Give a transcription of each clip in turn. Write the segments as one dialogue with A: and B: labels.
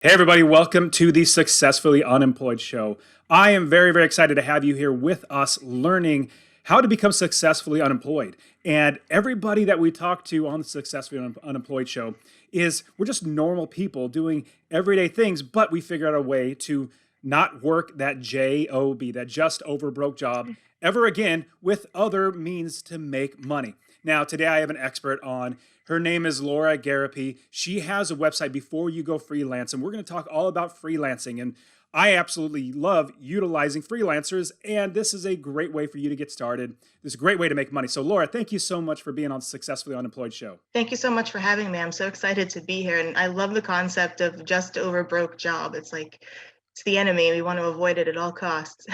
A: Hey, everybody, welcome to the Successfully Unemployed Show. I am very, very excited to have you here with us learning how to become successfully unemployed. And everybody that we talk to on the Successfully Unemployed Show is we're just normal people doing everyday things, but we figure out a way to not work that job, that just over broke job, ever again with other means to make money. Now, today I have an expert on. Her name is Laura Gariepy. She has a website, Before You Go Freelance, and we're going to talk all about freelancing. And I absolutely love utilizing freelancers, and this is a great way for you to get started. This is a great way to make money. So, Laura, thank you so much for being on Successfully Unemployed Show.
B: Thank you so much for having me. I'm so excited to be here. And I love the concept of just over broke job. It's like, it's the enemy. We want to avoid it at all costs.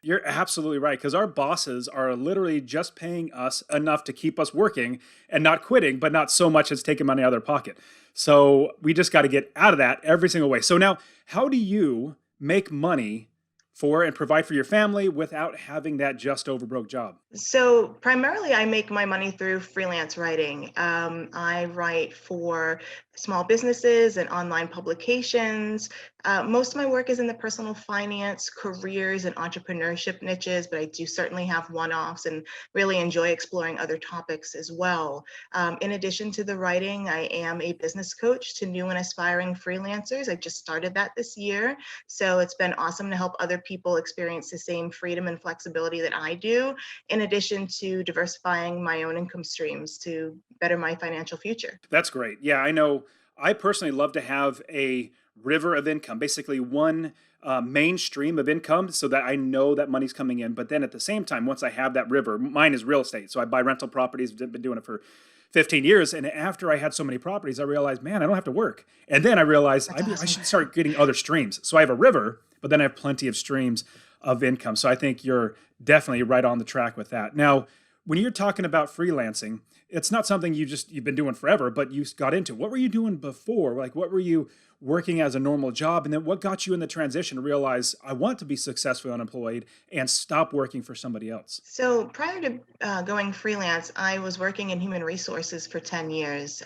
A: You're absolutely right, because our bosses are literally just paying us enough to keep us working and not quitting, but not so much as taking money out of their pocket. So we just got to get out of that every single way. So now, how do you make money for and provide for your family without having that just over broke job?
B: So primarily I make my money through freelance writing. I write for small businesses and online publications. Most of my work is in the personal finance, careers, and entrepreneurship niches, but I do certainly have one-offs and really enjoy exploring other topics as well. In addition to the writing, I am a business coach to new and aspiring freelancers. I just started that this year, so it's been awesome to help other people experience the same freedom and flexibility that I do, in addition to diversifying my own income streams to better my financial future.
A: That's great. Yeah, I know. I personally love to have a river of income, basically one main stream of income so that I know that money's coming in. But then at the same time, once I have that river, mine is real estate. So I buy rental properties, been doing it for 15 years. And after I had so many properties, I realized, man, I don't have to work. And then I realized
B: That's
A: I
B: awesome.
A: should start getting other streams. So I have a river, but then I have plenty of streams of income. So I think you're definitely right on the track with that. Now, when you're talking about freelancing, it's not something you've been doing forever, but you got into. What were you doing before? Like, what were you working as a normal job, and then what got you in the transition to realize I want to be successfully unemployed and stop working for somebody else?
B: So prior to going freelance, I was working in human resources for 10 years.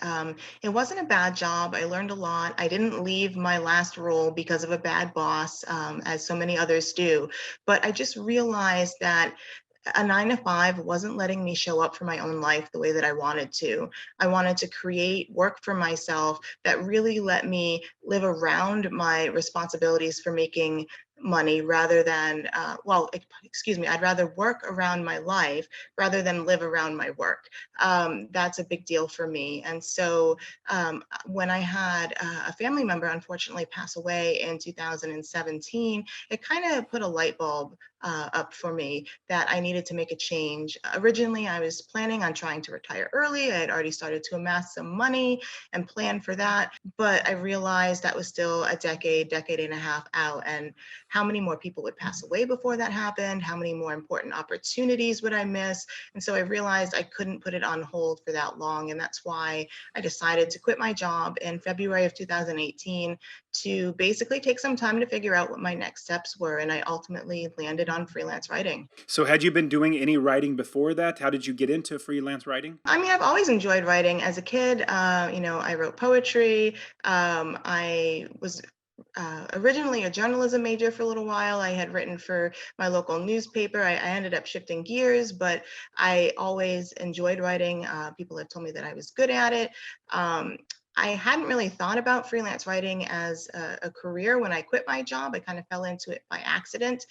B: It wasn't a bad job. I learned a lot. I didn't leave my last role because of a bad boss, as so many others do. But I just realized that a 9 to 5 wasn't letting me show up for my own life the way that I wanted to. I wanted to create work for myself that really let me live around my responsibilities for making money rather than, excuse me, I'd rather work around my life rather than live around my work. That's a big deal for me. And so when I had a family member unfortunately pass away in 2017, it kind of put a light bulb up for me that I needed to make a change. Originally, I was planning on trying to retire early. I had already started to amass some money and plan for that, but I realized that was still a decade and a half out. And how many more people would pass away before that happened? How many more important opportunities would I miss? And so I realized I couldn't put it on hold for that long. And that's why I decided to quit my job in February of 2018 to basically take some time to figure out what my next steps were. And I ultimately landed on freelance writing.
A: So, had you been doing any writing before that? How did you get into freelance writing?
B: I mean, I've always enjoyed writing. As a kid, I wrote poetry. I was originally a journalism major for a little while. I had written for my local newspaper. I ended up shifting gears, but I always enjoyed writing. People have told me that I was good at it. I hadn't really thought about freelance writing as a career when I quit my job. I kind of fell into it by accident.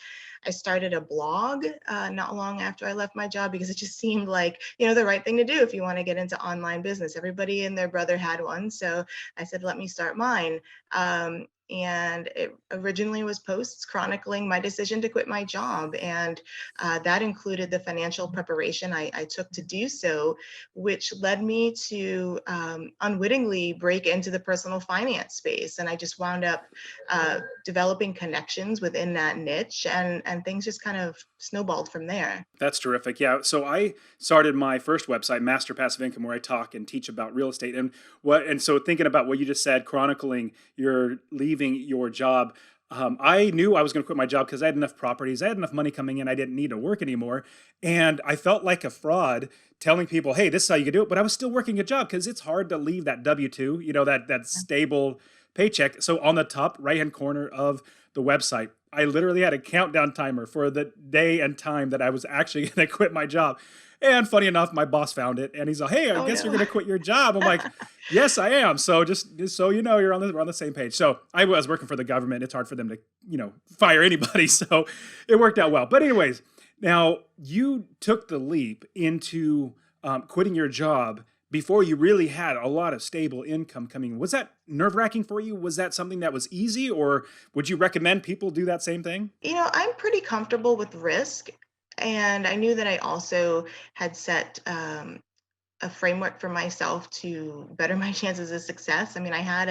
B: I started a blog not long after I left my job because it just seemed like, the right thing to do if you want to get into online business. Everybody and their brother had one. So I said, let me start mine. And it originally was posts chronicling my decision to quit my job. And that included the financial preparation I took to do so, which led me to unwittingly break into the personal finance space. And I just wound up developing connections within that niche, and things just kind of snowballed from there.
A: That's terrific. Yeah. So I started my first website, Master Passive Income, where I talk and teach about real estate. And so thinking about what you just said, chronicling your leaving your job, I knew I was going to quit my job because I had enough properties, I had enough money coming in, I didn't need to work anymore, and I felt like a fraud telling people, "Hey, this is how you can do it." But I was still working a job because it's hard to leave that W-2, that stable paycheck. So on the top right-hand corner of the website, I literally had a countdown timer for the day and time that I was actually going to quit my job. And funny enough, my boss found it and he's like, "Hey, I
B: Oh
A: guess you're
B: no.
A: going to quit your job." I'm like, "Yes, I am." So just so you know, we're on the same page. So I was working for the government. It's hard for them to, fire anybody. So it worked out well. But anyways, now you took the leap into quitting your job before you really had a lot of stable income coming in. Was that nerve-wracking for you? Was that something that was easy, or would you recommend people do that same thing?
B: I'm pretty comfortable with risk. And I knew that I also had set a framework for myself to better my chances of success. I mean, I had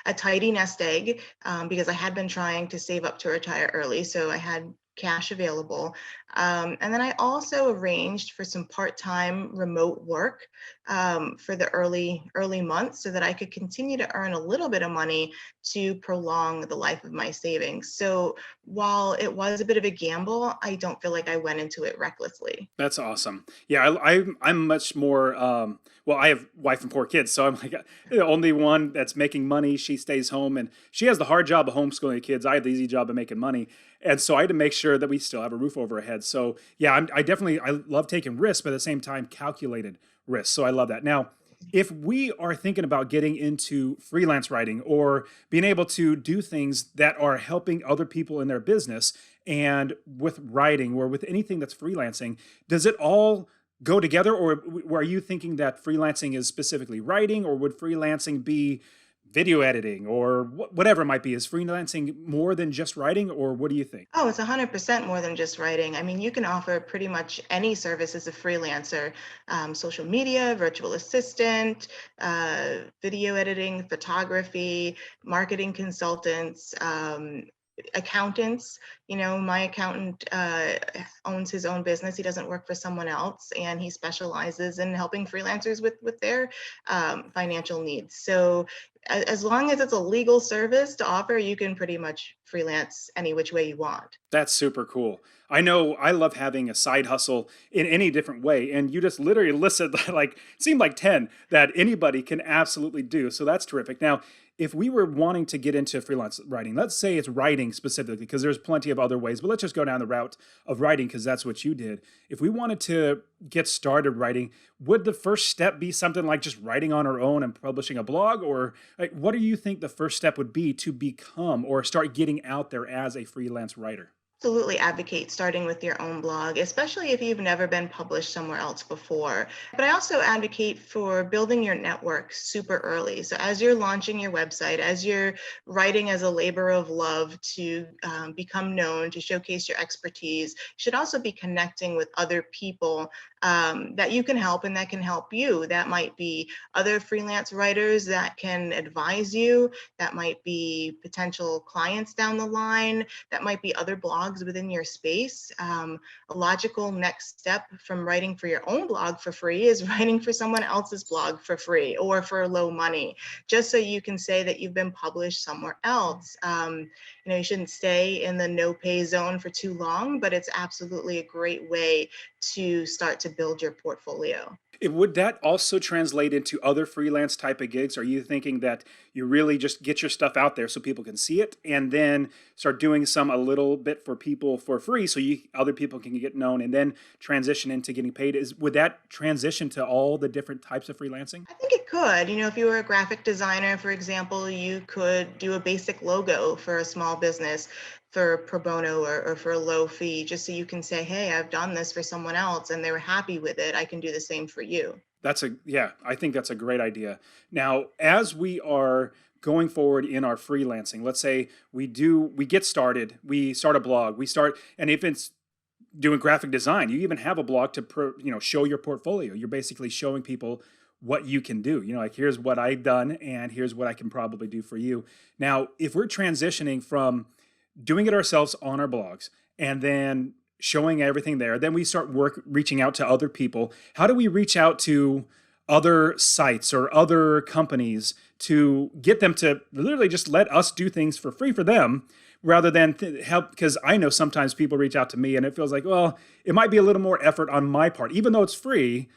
B: a tidy nest egg because I had been trying to save up to retire early. So I had cash available. And then I also arranged for some part-time remote work for the early months so that I could continue to earn a little bit of money to prolong the life of my savings. So while it was a bit of a gamble, I don't feel like I went into it recklessly.
A: That's awesome. Yeah, I'm much more. Well, I have wife and 4 kids, so I'm like the only one that's making money. She stays home, and she has the hard job of homeschooling the kids. I have the easy job of making money, and so I had to make sure that we still have a roof over our heads. So yeah, I love taking risks, but at the same time, calculated risks. So I love that. Now, if we are thinking about getting into freelance writing or being able to do things that are helping other people in their business and with writing or with anything that's freelancing, does it all go together, or are you thinking that freelancing is specifically writing, or would freelancing be video editing or whatever it might be? Is freelancing more than just writing, or what do you think?
B: Oh, it's 100% more than just writing. I mean, you can offer pretty much any service as a freelancer, social media, virtual assistant, video editing, photography, marketing consultants, accountants. My accountant owns his own business. He doesn't work for someone else, and he specializes in helping freelancers with their financial needs. So as long as it's a legal service to offer, you can pretty much freelance any which way you want.
A: That's super cool. I know I love having a side hustle in any different way. And you just literally listed like, seemed like 10 that anybody can absolutely do. So that's terrific. Now, if we were wanting to get into freelance writing, let's say it's writing specifically, because there's plenty of other ways, but let's just go down the route of writing because that's what you did. If we wanted to get started writing, would the first step be something like just writing on our own and publishing a blog? Or like, what do you think the first step would be to become or start getting out there as a freelance writer?
B: Absolutely advocate starting with your own blog, especially if you've never been published somewhere else before. But I also advocate for building your network super early. So as you're launching your website, as you're writing as a labor of love to become known, to showcase your expertise, you should also be connecting with other people that you can help and that can help you. That might be other freelance writers that can advise you. That might be potential clients down the line. That might be other blogs within your space. A logical next step from writing for your own blog for free is writing for someone else's blog for free or for low money, just so you can say that you've been published somewhere else. You shouldn't stay in the no pay zone for too long, but it's absolutely a great way to start to build your portfolio.
A: Would that also translate into other freelance type of gigs? Are you thinking that you really just get your stuff out there so people can see it and then start doing some a little bit for people for free so other people can get known and then transition into getting paid? Would that transition to all the different types of freelancing?
B: I think it could. If you were a graphic designer, for example, you could do a basic logo for a small business for pro bono or for a low fee, just so you can say, hey, I've done this for someone else and they were happy with it. I can do the same for you.
A: Yeah, I think that's a great idea. Now, as we are going forward in our freelancing, let's say we get started, we start a blog, and if it's doing graphic design, you even have a blog to show your portfolio. You're basically showing people what you can do. Like, here's what I've done and here's what I can probably do for you. Now, if we're transitioning from doing it ourselves on our blogs and then showing everything there, then we start reaching out to other people. How do we reach out to other sites or other companies to get them to literally just let us do things for free for them rather than help? Because I know sometimes people reach out to me and it feels like, well, it might be a little more effort on my part. Even though it's free,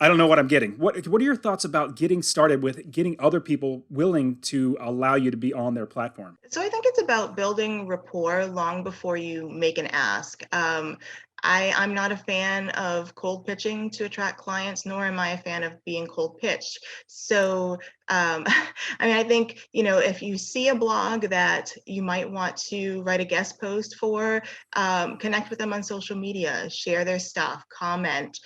A: I don't know what I'm getting. What are your thoughts about getting started with getting other people willing to allow you to be on their platform?
B: So I think it's about building rapport long before you make an ask. I'm not a fan of cold pitching to attract clients, nor am I a fan of being cold pitched. So, I mean, I think, if you see a blog that you might want to write a guest post for, connect with them on social media, share their stuff, comment,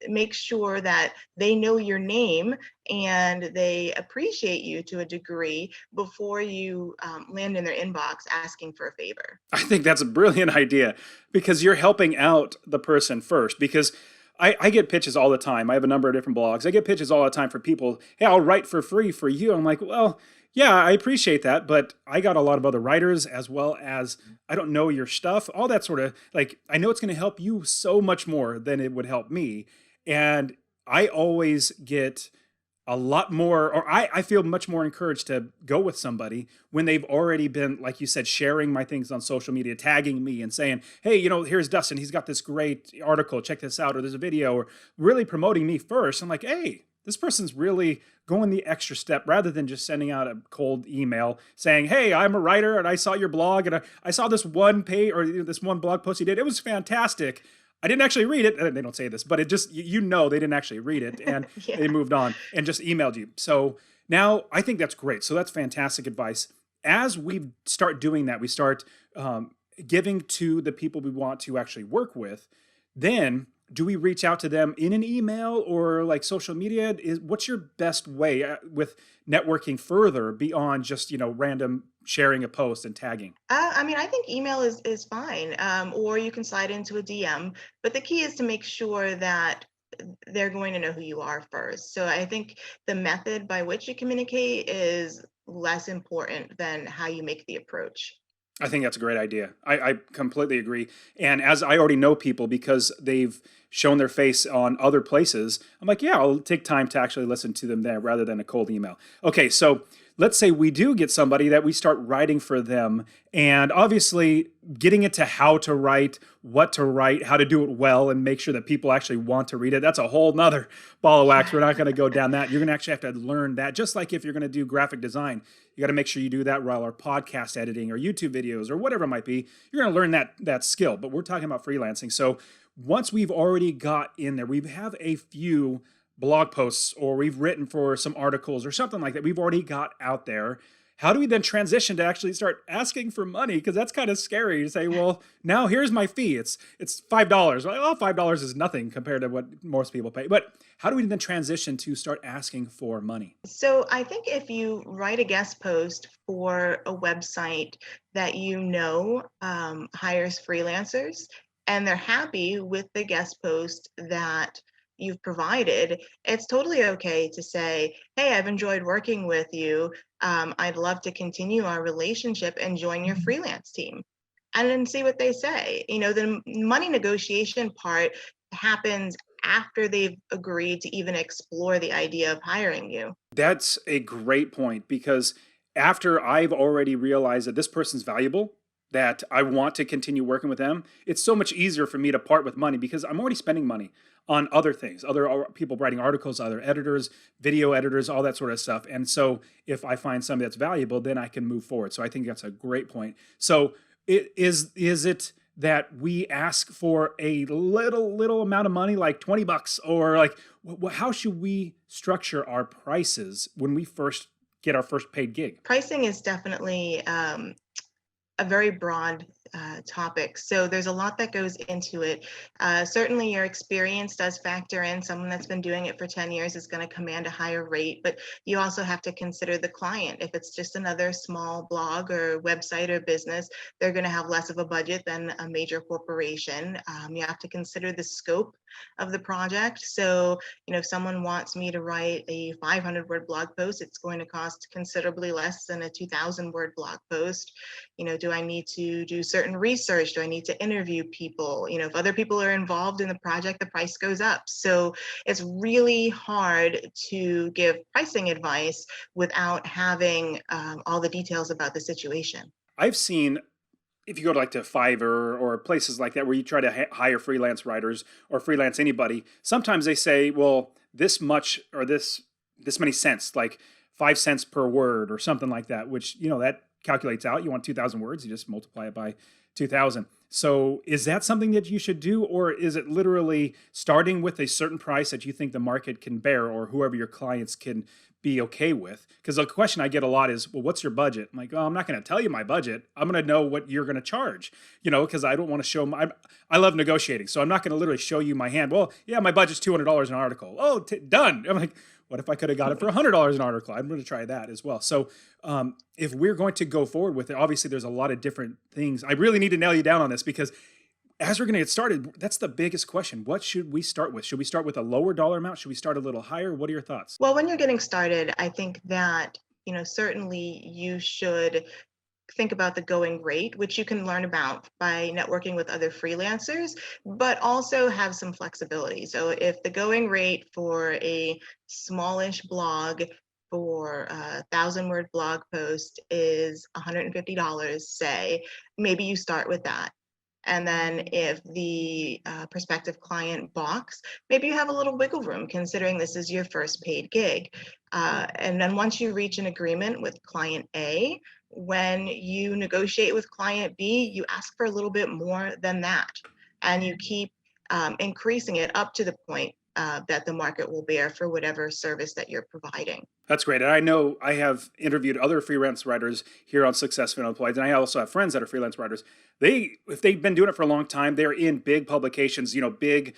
B: make sure that they know your name and they appreciate you to a degree before you land in their inbox asking for a favor.
A: I think that's a brilliant idea because you're helping out the person first. Because I get pitches all the time. I have a number of different blogs. I get pitches all the time for people. Hey, I'll write for free for you. I'm like, well, yeah, I appreciate that, but I got a lot of other writers as well as I don't know your stuff. All that sort of like I know it's going to help you so much more than it would help me, and I always get a lot more, or I feel much more encouraged to go with somebody when they've already been, like you said, sharing my things on social media, tagging me and saying, hey, here's Dustin. He's got this great article. Check this out. Or there's a video, or really promoting me first. I'm like, hey, this person's really going the extra step rather than just sending out a cold email saying, hey, I'm a writer and I saw your blog and I saw this one page or this one blog post you did. It was fantastic. I didn't actually read it. They don't say this, but it just, they didn't actually read it and
B: Yeah.
A: they moved on and just emailed you. So now I think that's great. So that's fantastic advice. As we start doing that, we start giving to the people we want to actually work with. Then do we reach out to them in an email or like social media? What's your best way with networking further beyond just, random sharing a post and tagging?
B: I mean, I think email is fine, or you can slide into a DM. But the key is to make sure that they're going to know who you are first. So I think the method by which you communicate is less important than how you make the approach.
A: I think that's a great idea. I completely agree. And as I already know people because they've shown their face on other places, I'm like, yeah, I'll take time to actually listen to them there rather than a cold email. Okay, so let's say we do get somebody that we start writing for them, and obviously getting into how to write, what to write, how to do it well, and make sure that people actually want to read it. That's a whole nother ball of wax. We're not going to go down that. You're going to actually have to learn that. Just like if you're going to do graphic design, you got to make sure you do that well, or podcast editing, or YouTube videos, or whatever it might be. You're going to learn that skill. But we're talking about freelancing. So once we've already got in there, we have a few blog posts, or we've written for some articles or something like that. We've already got out there. How do we then transition to actually start asking for money? Because that's kind of scary to say, well, now here's my fee. It's $5. Well, $5 is nothing compared to what most people pay. But how do we then transition to start asking for money?
B: So I think if you write a guest post for a website that hires freelancers and they're happy with the guest post that you've provided, it's totally okay to say, hey, I've enjoyed working with you. I'd love to continue our relationship and join your freelance team. And then see what they say. The money negotiation part happens after they've agreed to even explore the idea of hiring you.
A: That's a great point because after I've already realized that this person's valuable, that I want to continue working with them, it's so much easier for me to part with money because I'm already spending money on other things, other people writing articles, other editors, video editors, all that sort of stuff. And so if I find somebody that's valuable, then I can move forward. So I think that's a great point. So is it that we ask for a little amount of money, like $20, or like how should we structure our prices when we first get our first paid gig?
B: Pricing is definitely a very broad topic. So there's a lot that goes into it. Certainly your experience does factor in. Someone that's been doing it for 10 years is going to command a higher rate, but you also have to consider the client. If it's just another small blog or website or business, they're going to have less of a budget than a major corporation. You have to consider the scope of the project. So, if someone wants me to write a 500-word blog post, it's going to cost considerably less than a 2,000-word blog post. Do I need to do certain research? Do I need to interview people? If other people are involved in the project, the price goes up. So it's really hard to give pricing advice without having all the details about the situation.
A: I've seen if you go to like to Fiverr or places like that where you try to hire freelance writers or freelance anybody, sometimes they say, well, this much or this many cents, like 5 cents per word or something like that, which that calculates out. You want 2,000 words, you just multiply it by 2,000. So is that something that you should do, or is it literally starting with a certain price that you think the market can bear or whoever your clients can be okay with? Because the question I get a lot is, well, what's your budget? I'm like, oh, I'm not going to tell you my budget. I'm going to know what you're going to charge, because I don't want to show I love negotiating. So I'm not going to literally show you my hand. Well, yeah, my budget's $200 an article. Oh, done. I'm like, what if I could have got it for $100 an article? I'm going to try that as well. So if we're going to go forward with it, obviously there's a lot of different things. I really need to nail you down on this because as we're going to get started, that's the biggest question. What should we start with? Should we start with a lower dollar amount? Should we start a little higher? What are your thoughts?
B: Well, when you're getting started, I think that, certainly you should think about the going rate, which you can learn about by networking with other freelancers, but also have some flexibility. So if the going rate for a smallish blog for a 1,000-word blog post is $150, say, maybe you start with that. And then if the prospective client balks, maybe you have a little wiggle room considering this is your first paid gig. And then once you reach an agreement with client A, when you negotiate with client B, you ask for a little bit more than that. And you keep increasing it up to the point that the market will bear for whatever service that you're providing.
A: That's great. And I know I have interviewed other freelance writers here on Successful Unemployed, and I also have friends that are freelance writers. If they've been doing it for a long time, they're in big publications, big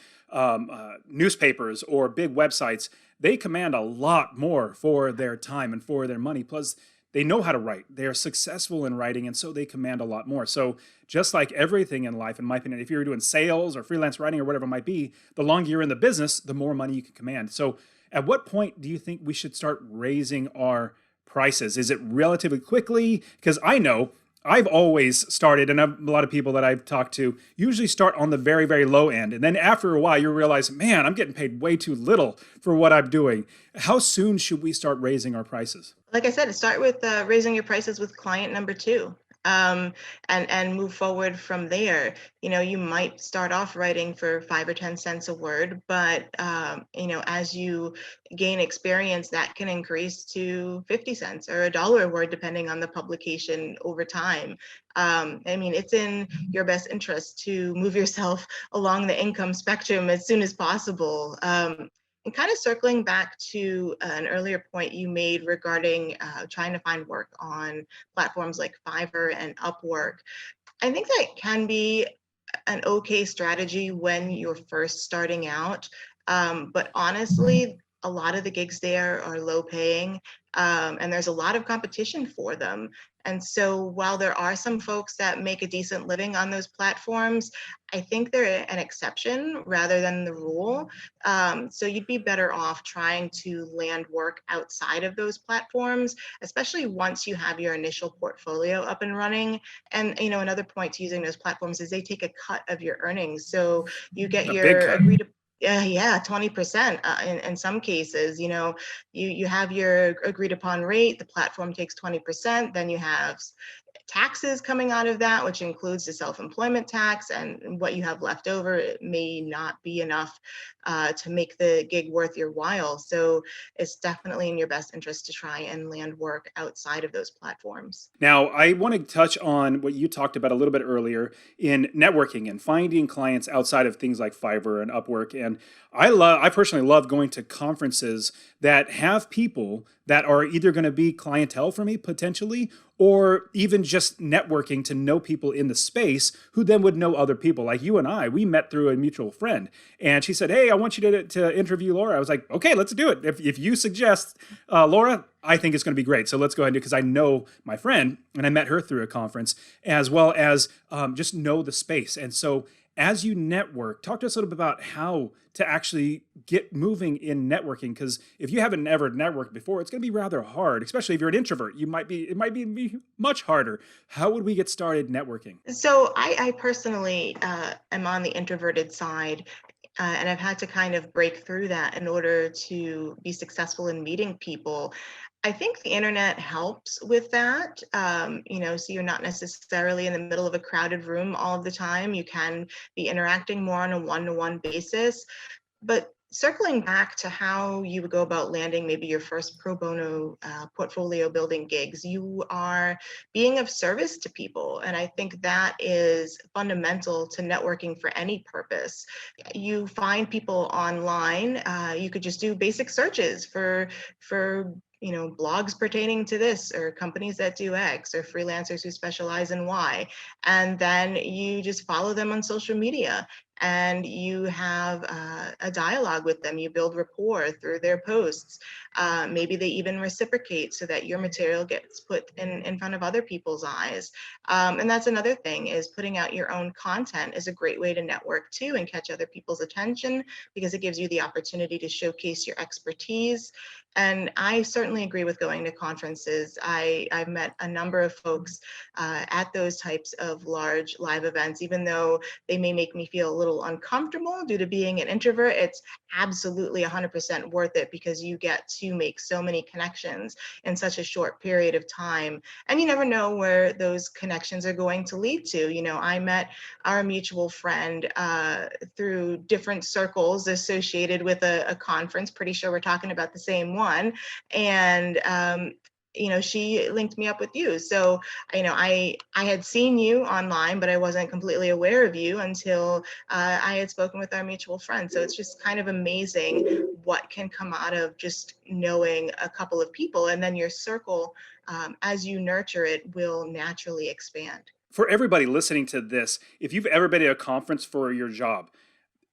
A: newspapers or big websites. They command a lot more for their time and for their money. Plus, they know how to write. They are successful in writing, and so they command a lot more. So just like everything in life, in my opinion, if you're doing sales or freelance writing or whatever it might be, the longer you're in the business, the more money you can command. So at what point do you think we should start raising our prices? Is it relatively quickly? Because I know I've always started, and a lot of people that I've talked to usually start on the very, very low end. And then after a while, you realize, man, I'm getting paid way too little for what I'm doing. How soon should we start raising our prices?
B: Like I said, start with raising your prices with client number two. And move forward from there. You might start off writing for 5 or 10 cents a word, but as you gain experience, that can increase to 50 cents or $1 a word, depending on the publication over time. It's in your best interest to move yourself along the income spectrum as soon as possible. And kind of circling back to an earlier point you made regarding trying to find work on platforms like Fiverr and Upwork, I think that can be an okay strategy when you're first starting out. But honestly, a lot of the gigs there are low paying, and there's a lot of competition for them. And so while there are some folks that make a decent living on those platforms, I think they're an exception rather than the rule. So you'd be better off trying to land work outside of those platforms, especially once you have your initial portfolio up and running. And another point to using those platforms is they take a cut of your earnings. So you get
A: A big
B: your
A: cut.
B: agreed 20% in some cases. You have your agreed upon rate, the platform takes 20%, then you have taxes coming out of that, which includes the self-employment tax, and what you have left over, it may not be enough to make the gig worth your while. So it's definitely in your best interest to try and land work outside of those platforms.
A: Now, I want to touch on what you talked about a little bit earlier in networking and finding clients outside of things like Fiverr and Upwork. And I personally love going to conferences that have people that are either going to be clientele for me potentially, or even just networking to know people in the space who then would know other people. Like you and I, we met through a mutual friend, and she said, "Hey, I want you to interview Laura." I was like, "Okay, let's do it. If you suggest Laura, I think it's going to be great. So let's go ahead and do it," because I know my friend and I met her through a conference, as well as just know the space. And so as you network, talk to us a little bit about how to actually get moving in networking. Because if you haven't ever networked before, it's going to be rather hard, especially if you're an introvert. It might be much harder. How would we get started networking?
B: So I personally am on the introverted side. And I've had to kind of break through that in order to be successful in meeting people. I think the internet helps with that. So you're not necessarily in the middle of a crowded room all of the time. You can be interacting more on a one-to-one basis. But circling back to how you would go about landing maybe your first pro bono portfolio building gigs, you are being of service to people. And I think that is fundamental to networking for any purpose. You find people online. You could just do basic searches for blogs pertaining to this, or companies that do X, or freelancers who specialize in Y. And then you just follow them on social media, and you have a dialogue with them. You build rapport through their posts. Maybe they even reciprocate so that your material gets put in front of other people's eyes. And that's another thing, is putting out your own content is a great way to network too and catch other people's attention, because it gives you the opportunity to showcase your expertise. And I certainly agree with going to conferences. I've met a number of folks at those types of large live events. Even though they may make me feel a little uncomfortable due to being an introvert, it's absolutely 100% worth it, because you get to make so many connections in such a short period of time. And you never know where those connections are going to lead to. I met our mutual friend through different circles associated with a conference. Pretty sure we're talking about the same one. And she linked me up with you. So, I had seen you online, but I wasn't completely aware of you until I had spoken with our mutual friend. So it's just kind of amazing what can come out of just knowing a couple of people, and then your circle, as you nurture it, will naturally expand.
A: For everybody listening to this, if you've ever been at a conference for your job,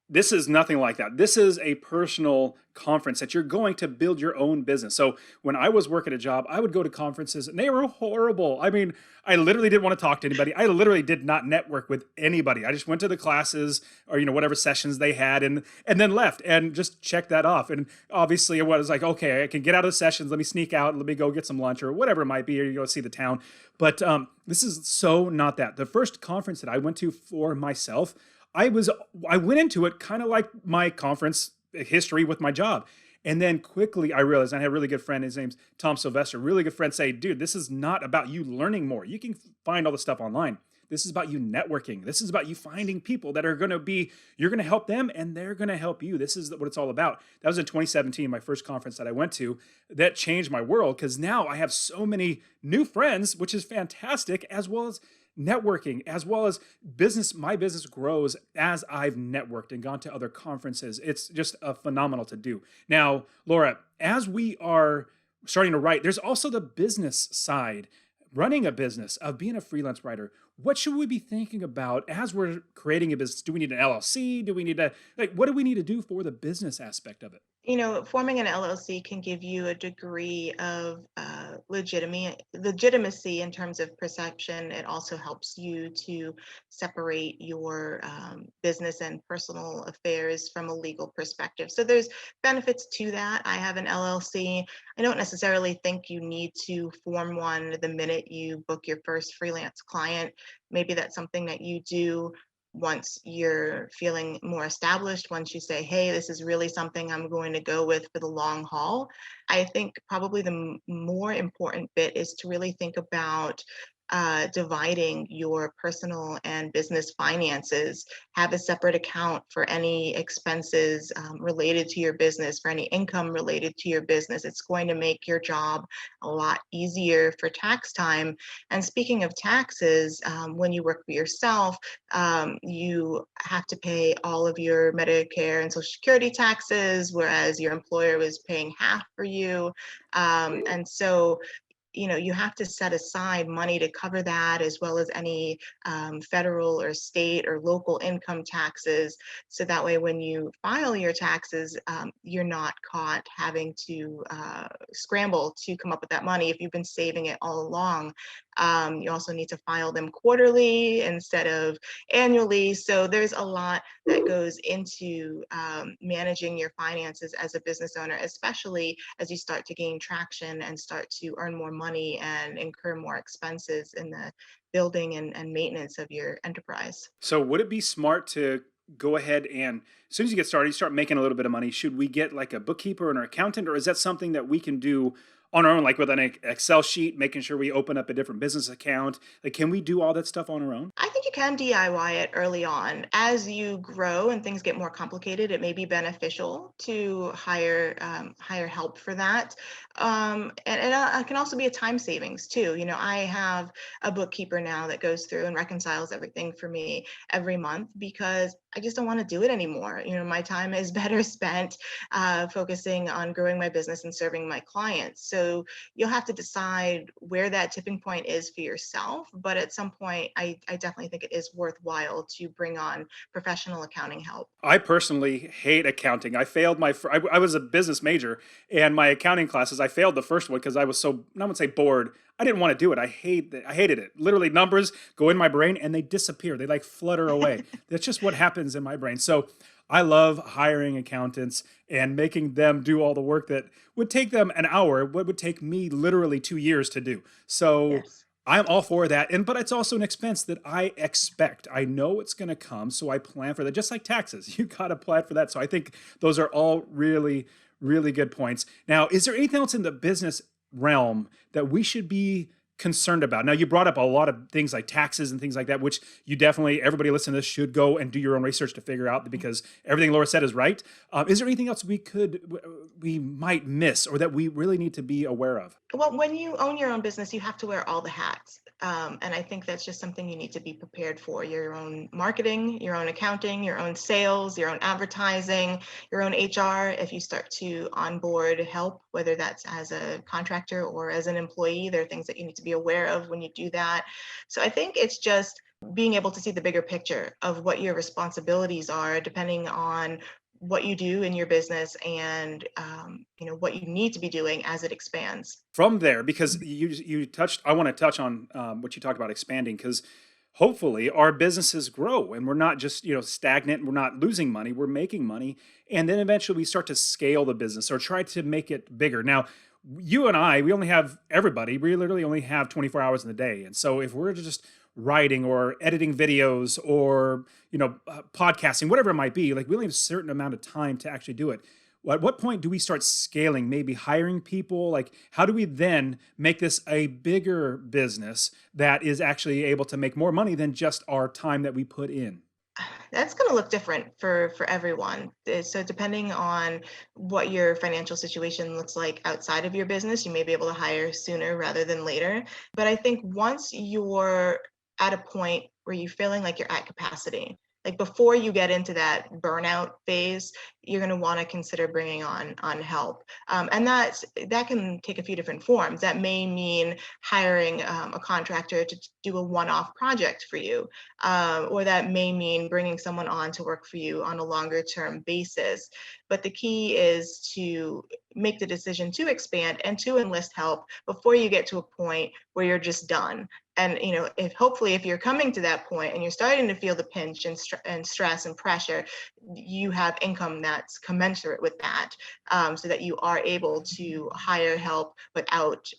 A: this is nothing like that. This is a personal conference that you're going to build your own business. So when I was working a job, I would go to conferences and they were horrible. I mean, I literally didn't want to talk to anybody. I literally did not network with anybody. I just went to the classes or whatever sessions they had, and then left and just checked that off. And obviously it was like, okay, I can get out of the sessions. Let me sneak out. Let me go get some lunch or whatever it might be, or you go see the town. But this is so not that. The first conference that I went to for myself, I went into it kind of like my conference history with my job. And then quickly I realized, I had a really good friend, his name's Tom Sylvester, really good friend, say, dude, this is not about you learning more. You can find all the stuff online. This is about you networking. This is about you finding people that are going to be, you're going to help them and they're going to help you. This is what it's all about. That was in 2017, my first conference that I went to. That changed my world, because now I have so many new friends, which is fantastic, as well as networking, as well as business. My business grows as I've networked and gone to other conferences. It's just phenomenal to do. Now, Laura, as we are starting to write, there's also the business side, running a business, of being a freelance writer. What should we be thinking about as we're creating a business? Do we need an LLC? Do we need to, what do we need to do for the business aspect of it?
B: Forming an LLC can give you a degree of legitimacy in terms of perception. It also helps you to separate your business and personal affairs from a legal perspective. So there's benefits to that. I have an LLC. I don't necessarily think you need to form one the minute you book your first freelance client. Maybe that's something that you do once you're feeling more established, once you say, hey, this is really something I'm going to go with for the long haul. I think probably the more important bit is to really think about dividing your personal and business finances. Have a separate account for any expenses related to your business, for any income related to your business. It's going to make your job a lot easier for tax time. And speaking of taxes, when you work for yourself, you have to pay all of your Medicare and Social Security taxes, whereas your employer was paying half for you. And so you have to set aside money to cover that, as well as any federal or state or local income taxes. So that way, when you file your taxes, you're not caught having to scramble to come up with that money if you've been saving it all along. You also need to file them quarterly instead of annually. So there's a lot that goes into managing your finances as a business owner, especially as you start to gain traction and start to earn more money and incur more expenses in the building and maintenance of your enterprise.
A: So would it be smart to go ahead and, as soon as you get started, you start making a little bit of money, should we get like a bookkeeper or an accountant, or is that something that we can do on our own, like with an Excel sheet, making sure we open up a different business account? Like, can we do all that stuff on our own?
B: I think you can DIY it early on. As you grow and things get more complicated, it may be beneficial to hire help for that. And it can also be a time savings too. I have a bookkeeper now that goes through and reconciles everything for me every month because I just don't want to do it anymore. My time is better spent focusing on growing my business and serving my clients. So you'll have to decide where that tipping point is for yourself. But at some point, I definitely think it is worthwhile to bring on professional accounting help.
A: I personally hate accounting. I failed I was a business major, and my accounting classes, I failed the first one because I was so, I would say, bored. I didn't want to do it. I hated it. Literally, numbers go in my brain and they disappear. They like flutter away. That's just what happens in my brain. So I love hiring accountants and making them do all the work that would take them an hour, what would take me literally 2 years to do. So
B: Yes.
A: I'm all for that. But it's also an expense that I expect. I know it's going to come, so I plan for that. Just like taxes, you got to plan for that. So I think those are all really, really good points. Now, is there anything else in the business realm that we should be concerned about? Now, you brought up a lot of things like taxes and things like that, which you definitely, everybody listening to this should go and do your own research to figure out, because everything Laura said is right. Is there anything else we might miss, or that we really need to be aware of?
B: Well, when you own your own business, you have to wear all the hats. And I think that's just something you need to be prepared for: your own marketing, your own accounting, your own sales, your own advertising, your own HR. If you start to onboard help, whether that's as a contractor or as an employee, there are things that you need to be aware of when you do that. So I think it's just being able to see the bigger picture of what your responsibilities are, depending on what you do in your business and what you need to be doing as it expands.
A: From there, because you touched, I want to touch on what you talked about expanding, because hopefully our businesses grow and we're not just stagnant, we're not losing money, we're making money, and then eventually we start to scale the business or try to make it bigger. Now, you and I, we only have everybody, we literally only have 24 hours in the day. And so if we're just writing or editing videos or podcasting, whatever it might be, like, we only have a certain amount of time to actually do it. At what point do we start scaling, maybe hiring people? Like, how do we then make this a bigger business that is actually able to make more money than just our time that we put in?
B: That's going to look different for everyone. So depending on what your financial situation looks like outside of your business, you may be able to hire sooner rather than later. But I think once you're at a point where you're feeling like you're at capacity, like before you get into that burnout phase, you're going to want to consider bringing on help, and that can take a few different forms. That may mean hiring a contractor to do a one-off project for you, or that may mean bringing someone on to work for you on a longer term basis. But the key is to make the decision to expand and to enlist help before you get to a point where you're just done. And if hopefully if you're coming to that point and you're starting to feel the pinch and stress and pressure, you have income that's commensurate with that, so that you are able to hire help without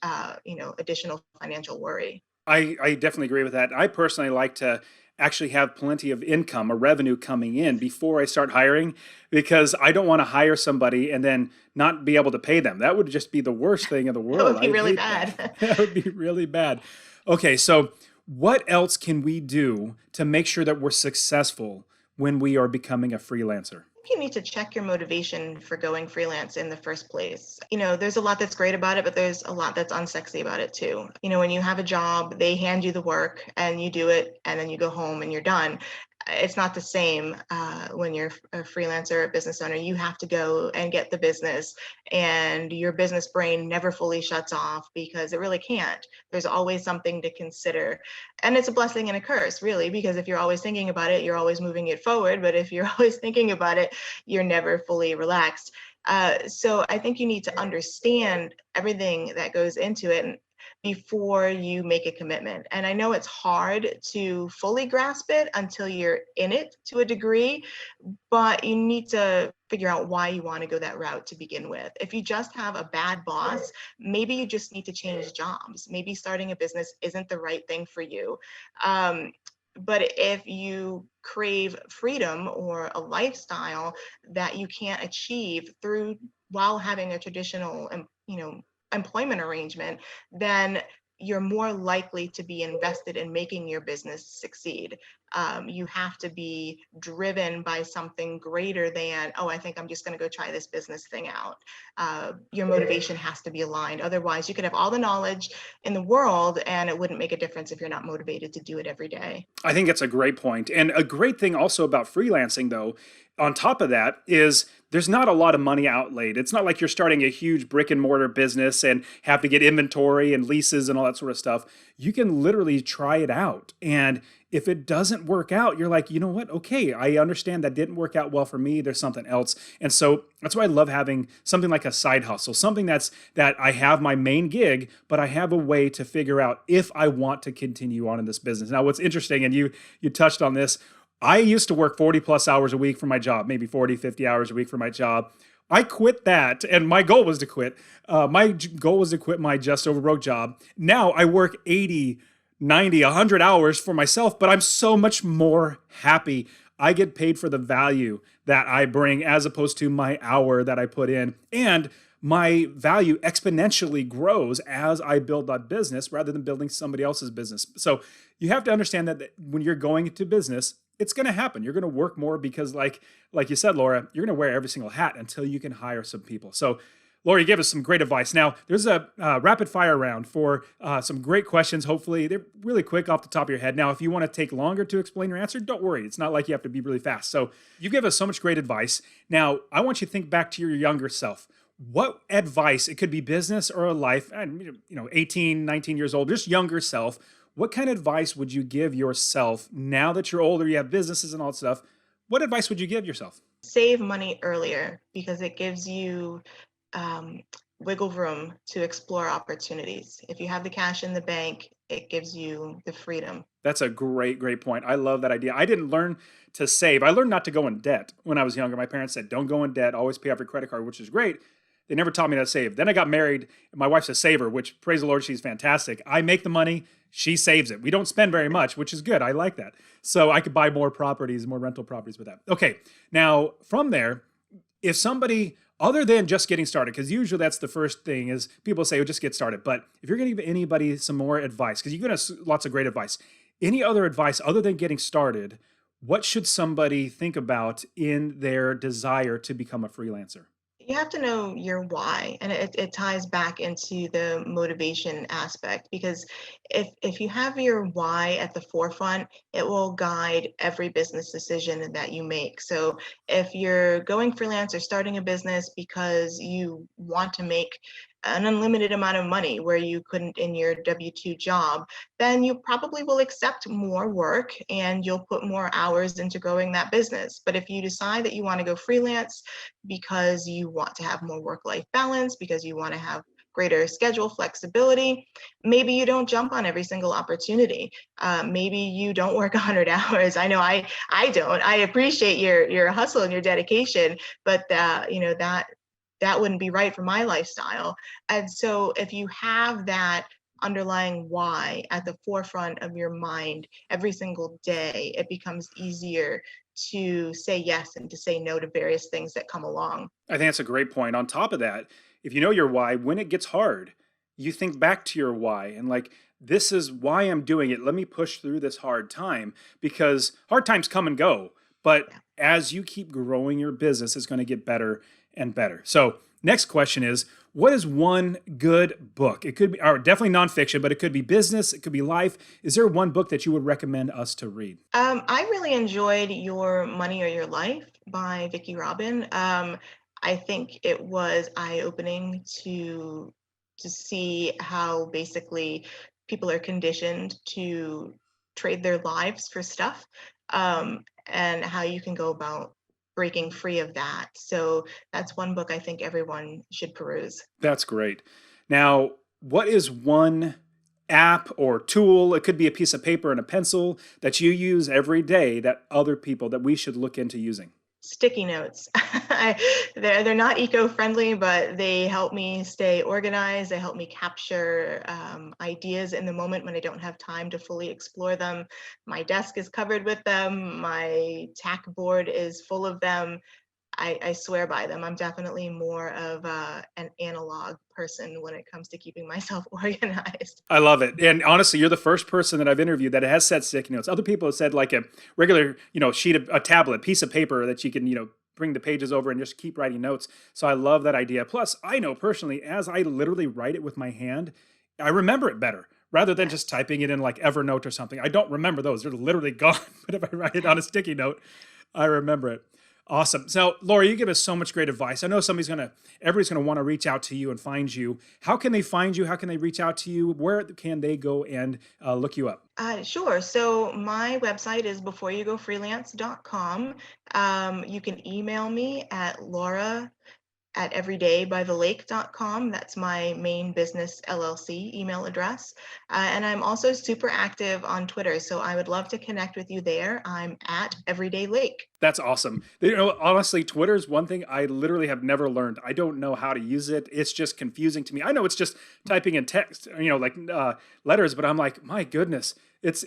B: additional financial worry.
A: I definitely agree with that. I personally like to actually have plenty of income or revenue coming in before I start hiring, because I don't want to hire somebody and then not be able to pay them. That would just be the worst thing in the
B: That
A: world.
B: would be
A: I
B: really
A: hate that.
B: bad.
A: That would be really bad. Okay, so what else can we do to make sure that we're successful when we are becoming a freelancer?
B: You need to check your motivation for going freelance in the first place. There's a lot that's great about it, but there's a lot that's unsexy about it too. When you have a job, they hand you the work and you do it, and then you go home and you're done. It's not the same when you're a freelancer or a business owner. You have to go and get the business, and your business brain never fully shuts off because it really can't. There's always something to consider. And it's a blessing and a curse, really, because if you're always thinking about it, you're always moving it forward. But if you're always thinking about it, you're never fully relaxed. So I think you need to understand everything that goes into it before you make a commitment. And I know it's hard to fully grasp it until you're in it to a degree, but you need to figure out why you want to go that route to begin with. If you just have a bad boss, maybe you just need to change jobs. Maybe starting a business isn't the right thing for you. But if you crave freedom or a lifestyle that you can't achieve through while having a traditional employment arrangement, then you're more likely to be invested in making your business succeed. You have to be driven by something greater than, oh, I think I'm just going to go try this business thing out. Your motivation has to be aligned. Otherwise, you could have all the knowledge in the world and it wouldn't make a difference if you're not motivated to do it every day.
A: I think it's a great point. And a great thing also about freelancing, though, on top of that, is there's not a lot of money outlaid. It's not like you're starting a huge brick and mortar business and have to get inventory and leases and all that sort of stuff. You can literally try it out. And if it doesn't work out, you're like, you know what? Okay, I understand that didn't work out well for me. There's something else. And so that's why I love having something like a side hustle, something that I have my main gig, but I have a way to figure out if I want to continue on in this business. Now, what's interesting, and you touched on this, I used to work 40 plus hours a week for my job, maybe 40, 50 hours a week for my job. I quit that, and my goal was to quit. Goal was to quit my just over broke job. Now I work 80, 90, 100 hours for myself, but I'm so much more happy. I get paid for the value that I bring as opposed to my hour that I put in. And my value exponentially grows as I build that business rather than building somebody else's business. So you have to understand that when you're going into business, it's going to happen. You're going to work more because like you said, Laura, you're going to wear every single hat until you can hire some people. So Laura, you gave us some great advice. Now, there's a rapid fire round for some great questions. Hopefully, they're really quick off the top of your head. Now, if you want to take longer to explain your answer, don't worry. It's not like you have to be really fast. So you give us so much great advice. Now, I want you to think back to your younger self. What advice, it could be business or a life, and 18, 19 years old, just younger self, what kind of advice would you give yourself now that you're older, you have businesses and all that stuff? What advice would you give yourself?
B: Save money earlier because it gives you um, wiggle room to explore opportunities. If you have the cash in the bank, it gives you the freedom.
A: That's a great, great point. I love that idea. I didn't learn to save. I learned not to go in debt when I was younger. My parents said, don't go in debt, always pay off your credit card, which is great. They never taught me how to save. Then I got married, and my wife's a saver, which, praise the Lord, she's fantastic. I make the money, she saves it. We don't spend very much, which is good. I like that. So I could buy more properties, more rental properties with that. Okay, now from there, if somebody, other than just getting started, because usually that's the first thing is people say, oh, just get started. But if you're going to give anybody some more advice, because you've given us lots of great advice, any other advice other than getting started, what should somebody think about in their desire to become a freelancer?
B: You have to know your why, and it ties back into the motivation aspect because if you have your why at the forefront, it will guide every business decision that you make. So if you're going freelance or starting a business because you want to make an unlimited amount of money where you couldn't in your W-2 job, then you probably will accept more work and you'll put more hours into growing that business. But if you decide that you want to go freelance because you want to have more work-life balance, because you want to have greater schedule flexibility, maybe you don't jump on every single opportunity. Maybe you don't work 100 hours. I know I don't. I appreciate your hustle and your dedication, but that wouldn't be right for my lifestyle. And so if you have that underlying why at the forefront of your mind every single day, it becomes easier to say yes and to say no to various things that come along.
A: I think that's a great point. On top of that, if you know your why, when it gets hard, you think back to your why and like, this is why I'm doing it. Let me push through this hard time because hard times come and go. But as you keep growing your business, it's going to get better and better. So, next question is, what is one good book? It could be, or definitely nonfiction, but it could be business, it could be life. Is there one book that you would recommend us to read?
B: I really enjoyed Your Money or Your Life by Vicki Robin. I think it was eye-opening to see how basically people are conditioned to trade their lives for stuff, and how you can go about breaking free of that. So that's one book I think everyone should peruse.
A: That's great. Now, what is one app or tool? It could be a piece of paper and a pencil that you use every day that other people that we should look into using.
B: Sticky notes. They're not eco-friendly, but they help me stay organized. They help me capture ideas in the moment when I don't have time to fully explore them. My desk is covered with them. My tack board is full of them. I swear by them. I'm definitely more of an analog person when it comes to keeping myself organized.
A: I love it. And honestly, you're the first person that I've interviewed that has said sticky notes. Other people have said like a regular, sheet of a tablet, piece of paper that you can, bring the pages over and just keep writing notes. So I love that idea. Plus, I know personally, as I literally write it with my hand, I remember it better rather than just
B: Yes.
A: typing it in like Evernote or something. I don't remember those. They're literally gone. But if I write it on a sticky note, I remember it. Awesome. So, Laura, you give us so much great advice. I know everybody's gonna want to reach out to you and find you. How can they find you? How can they reach out to you? Where can they go and look you up?
B: Sure. So my website is beforeyougofreelance.com. You can email me at laura@everydaybythelake.com. That's my main business LLC email address. And I'm also super active on Twitter. So I would love to connect with you there. I'm at Everyday Lake.
A: That's awesome. Honestly, Twitter is one thing I literally have never learned. I don't know how to use it. It's just confusing to me. I know it's just typing in text, like letters, but I'm like, my goodness, it's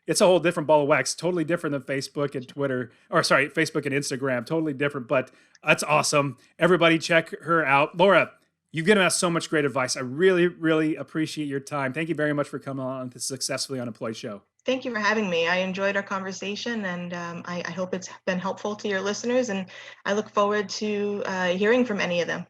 A: a whole different ball of wax. Totally different than Facebook and Twitter, or sorry, Facebook and Instagram. Totally different, but that's awesome. Everybody, check her out, Laura. You've given us so much great advice. I really, really appreciate your time. Thank you very much for coming on the Successfully Unemployed show.
B: Thank you for having me. I enjoyed our conversation, and I hope it's been helpful to your listeners. And I look forward to hearing from any of them.